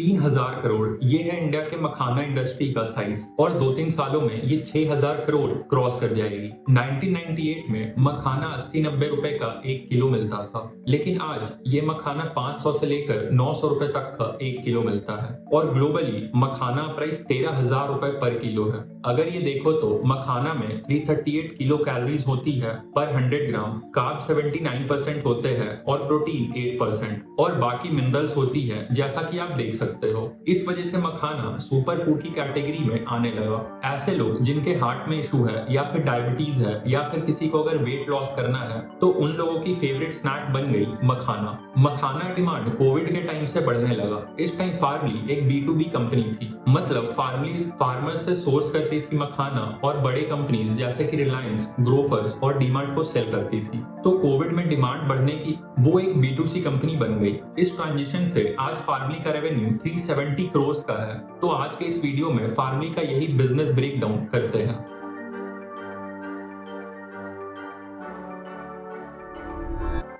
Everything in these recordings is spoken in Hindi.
3000 करोड़ ये है इंडिया के मखाना इंडस्ट्री का साइज और 2-3 सालों में ये 6000 करोड़ क्रॉस कर जाएगी। 1998 में मखाना 80-90 रुपए का 1 किलो मिलता था, लेकिन आज ये मखाना 500 से लेकर 900 रुपए तक का 1 किलो मिलता है और ग्लोबली मखाना प्राइस 13,000 रुपए पर किलो है। अगर ये देखो तो मखाना में 338 किलो कैलोरीज होती है पर 100 ग्राम, कार्ब 79% होते हैं और प्रोटीन 8% और बाकी मिनरल्स होती है, जैसा कि आप देख सकते हो। इस वजह से मखाना सुपर फूड की कैटेगरी में आने लगा। ऐसे लोग जिनके हार्ट में इशू है या फिर डायबिटीज है या फिर किसी को अगर वेट लॉस करना है तो उन लोगों की फेवरेट स्नैक बन गई मखाना। मखाना डिमांड कोविड के टाइम से बढ़ने लगा। इस टाइम फार्मली एक B2B कंपनी थी, मतलब फार्मर्स से सोर्स करती थी मखाना और बड़े कंपनीज जैसे कि रिलायंस, ग्रोफर्स और डीमार्ट को सेल करती थी। तो कोविड में डिमांड बढ़ने की वो एक B2C कंपनी बन गई। इस ट्रांजिशन से आज फार्मली का रेवेन्यू 370 करोड़ का है। तो आज के इस वीडियो में फार्मली का यही बिजनेस ब्रेकडाउन करते हैं।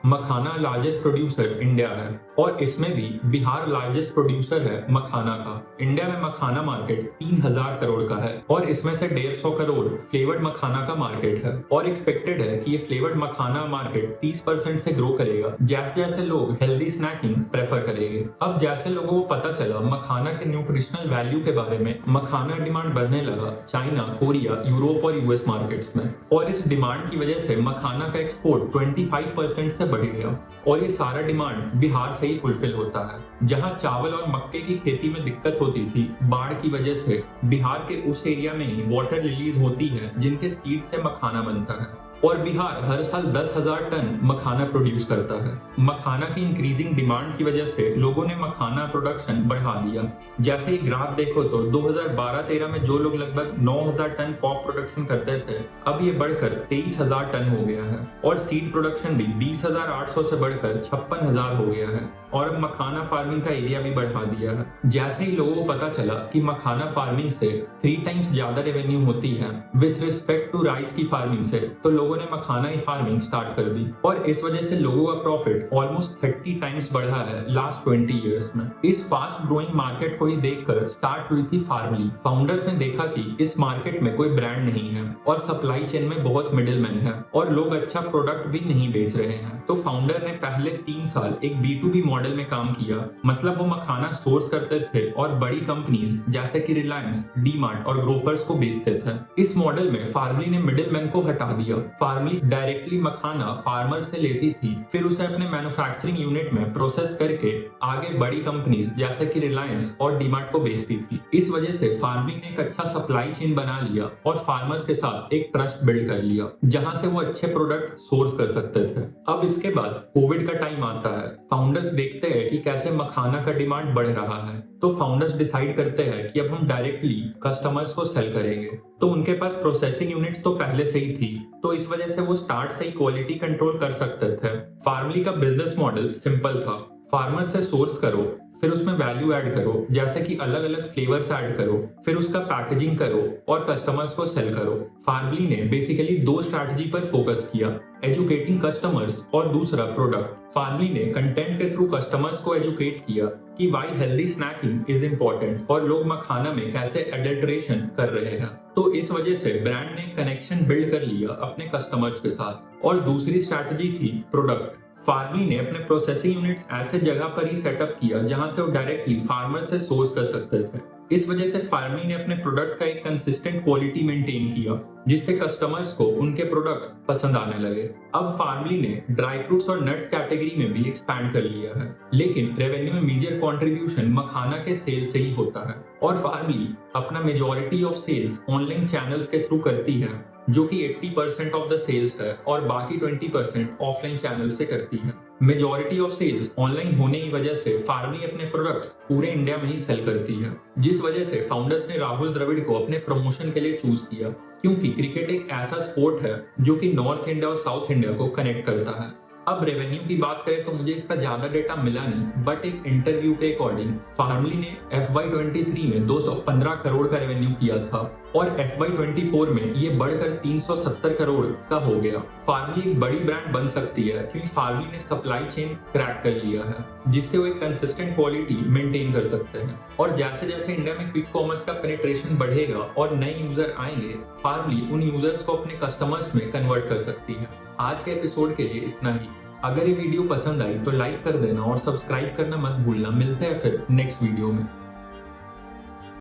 मखाना लार्जेस्ट प्रोड्यूसर इंडिया है और इसमें भी बिहार लार्जेस्ट प्रोड्यूसर है मखाना का। इंडिया में मखाना मार्केट 3000 करोड़ का है और इसमें से 150 करोड़ फ्लेवर्ड मखाना का मार्केट है और एक्सपेक्टेड है कि ये फ्लेवर्ड मखाना मार्केट 30% से ग्रो करेगा जैसे जैसे लोग हेल्दी स्नैकिंग प्रेफर करेंगे। अब जैसे लोगों को पता चला मखाना के न्यूट्रिशनल वैल्यू के बारे में, मखाना डिमांड बढ़ने लगा चाइना, कोरिया, यूरोप और यूएस मार्केट्स में और इस डिमांड की वजह से मखाना का एक्सपोर्ट 25% से बढ़ गया और ये सारा डिमांड बिहार से ही फुलफिल होता है। जहां चावल और मक्के की खेती में दिक्कत होती थी बाढ़ की वजह से, बिहार के उस एरिया में ही वाटर लिलीज होती है जिनके सीड से मखाना बनता है और बिहार हर साल 10,000 टन मखाना प्रोड्यूस करता है। मखाना की इंक्रीजिंग डिमांड की वजह से लोगों ने मखाना प्रोडक्शन बढ़ा दिया। जैसे ही ग्राफ देखो तो 2012-13 में जो लोग लगभग 9,000 टन पॉप प्रोडक्शन करते थे, अब ये बढ़कर 23,000 टन हो गया है और सीड प्रोडक्शन भी 20,800 से बढ़कर 56,000 हो गया है और अब मखाना फार्मिंग का एरिया भी बढ़ा दिया है। जैसे ही लोगों को पता चला कि मखाना फार्मिंग से 3 टाइम्स ज्यादा रेवेन्यू होती है विथ रिस्पेक्ट टू राइस की फार्मिंग से, तो लोगों ने मखाना ही फार्मिंग स्टार्ट कर दी और इस वजह से लोगों का प्रॉफिट ऑलमोस्ट 30 टाइम्स बढ़ा है लास्ट 20 इयर्स में। इस फास्ट ग्रोइंग मार्केट को ही देखकर स्टार्ट हुई थी फार्मली। फाउंडर्स ने देखा कि इस मार्केट में कोई ब्रांड नहीं है और सप्लाई चेन में बहुत मिडिलमैन है और लोग अच्छा प्रोडक्ट भी नहीं बेच रहे हैं। तो फाउंडर ने पहले 3 साल एक B2B मॉडल में काम किया, मतलब वो मखाना सोर्स करते थे और बड़ी कंपनीज जैसे कि रिलायंस, डीमार्ट और ग्रोफर्स को बेचते थे। इस मॉडल में फार्मली ने मिडिलमैन को हटा दिया। फार्मली डायरेक्टली मखाना फार्मर से लेती थी, फिर उसे अपने मैन्युफैक्चरिंग यूनिट में प्रोसेस करके आगे बड़ी कंपनीज जैसे कि रिलायंस और डीमार्ट को बेचती थी। इस वजह से फार्मली ने एक अच्छा सप्लाई चेन बना लिया और फार्मर्स के साथ एक ट्रस्ट बिल्ड कर लिया जहां से वो अच्छे प्रोडक्ट सोर्स कर सकते थे। अब इसके बाद कोविड का टाइम आता है। फाउंडर्स देखते हैं कि कैसे मखाना का डिमांड बढ़ रहा है, तो फाउंडर्स डिसाइड करते हैं कि अब हम डायरेक्टली कस्टमर्स को सेल करेंगे। तो उनके पास प्रोसेसिंग यूनिट्स तो पहले से ही थी, तो इस वजह से वो स्टार्ट से ही क्वालिटी कंट्रोल कर सकते थे। फार्मली का बिजनेस मॉडल सिंपल था, फार्मर से सोर्स करो, फिर उसमें वैल्यू ऐड करो, जैसे कि अलग अलग फ्लेवर्स ऐड करो, फिर उसका पैकेजिंग करो और कस्टमर्स को सेल करो। फार्मली ने बेसिकली 2 स्ट्रैटेजी पर फोकस किया, एजुकेटिंग कस्टमर्स और दूसरा प्रोडक्ट। फार्मली ने कंटेंट के थ्रू कस्टमर्स को एजुकेट किया कि why healthy snacking is important और लोग मखाना में कैसे एडल्ट्रेशन कर रहे हैं। तो इस वजह से ब्रांड ने कनेक्शन बिल्ड कर लिया अपने कस्टमर्स के साथ। और दूसरी स्ट्रैटेजी थी प्रोडक्ट। फार्मली ने अपने प्रोसेसिंग यूनिट्स ऐसे जगह पर ही सेटअप किया जहां से वो डायरेक्टली फार्मर से सोर्स कर सकते थे। इस वजह से फार्मली ने अपने प्रोडक्ट का एक कंसिस्टेंट क्वालिटी मेंटेन किया जिससे कस्टमर्स को उनके प्रोडक्ट्स पसंद आने लगे। अब फार्मली ने ड्राई फ्रूट्स और नट्स कैटेगरी में भी एक्सपैंड कर लिया है, लेकिन रेवेन्यू में मेजर कंट्रीब्यूशन मखाना के सेल से ही होता है और फार्मली अपना majority of sales online channels के थ्रू करती है जो कि 80% ऑफ द सेल्स है और बाकी 20% ऑफलाइन चैनल से करती है। मेजॉरिटी ऑफ सेल्स ऑनलाइन होने की वजह से फार्मली अपने प्रोडक्ट्स पूरे इंडिया में ही सेल करती है, जिस वजह से फाउंडर्स ने राहुल द्रविड़ को अपने प्रमोशन के लिए चूज किया, क्योंकि क्रिकेट एक ऐसा स्पोर्ट है जो कि नॉर्थ इंडिया और साउथ इंडिया को कनेक्ट करता है। अब रेवेन्यू की बात करें तो मुझे इसका ज्यादा डेटा मिला नहीं, बट एक इंटरव्यू के अकॉर्डिंग फार्मली ने FY23 में 215 करोड़ का रेवेन्यू किया था और FY24 में ये बढ़कर 370 करोड़ का हो गया। फार्मली एक बड़ी ब्रांड बन सकती है क्योंकि फार्मली ने सप्लाई चेन क्रैक कर लिया है, जिससे वो एक कंसिस्टेंट क्वालिटी मेंटेन कर सकते हैं। और जैसे जैसे इंडिया में क्विक कॉमर्स का पेनिट्रेशन बढ़ेगा और नए यूजर आएंगे, फार्मली उन यूजर्स को अपने कस्टमर्स में कन्वर्ट कर सकती है। आज के एपिसोड के लिए इतना ही। अगर ये वीडियो पसंद आई तो लाइक कर देना और सब्सक्राइब करना मत भूलना। मिलते हैं फिर नेक्स्ट वीडियो में।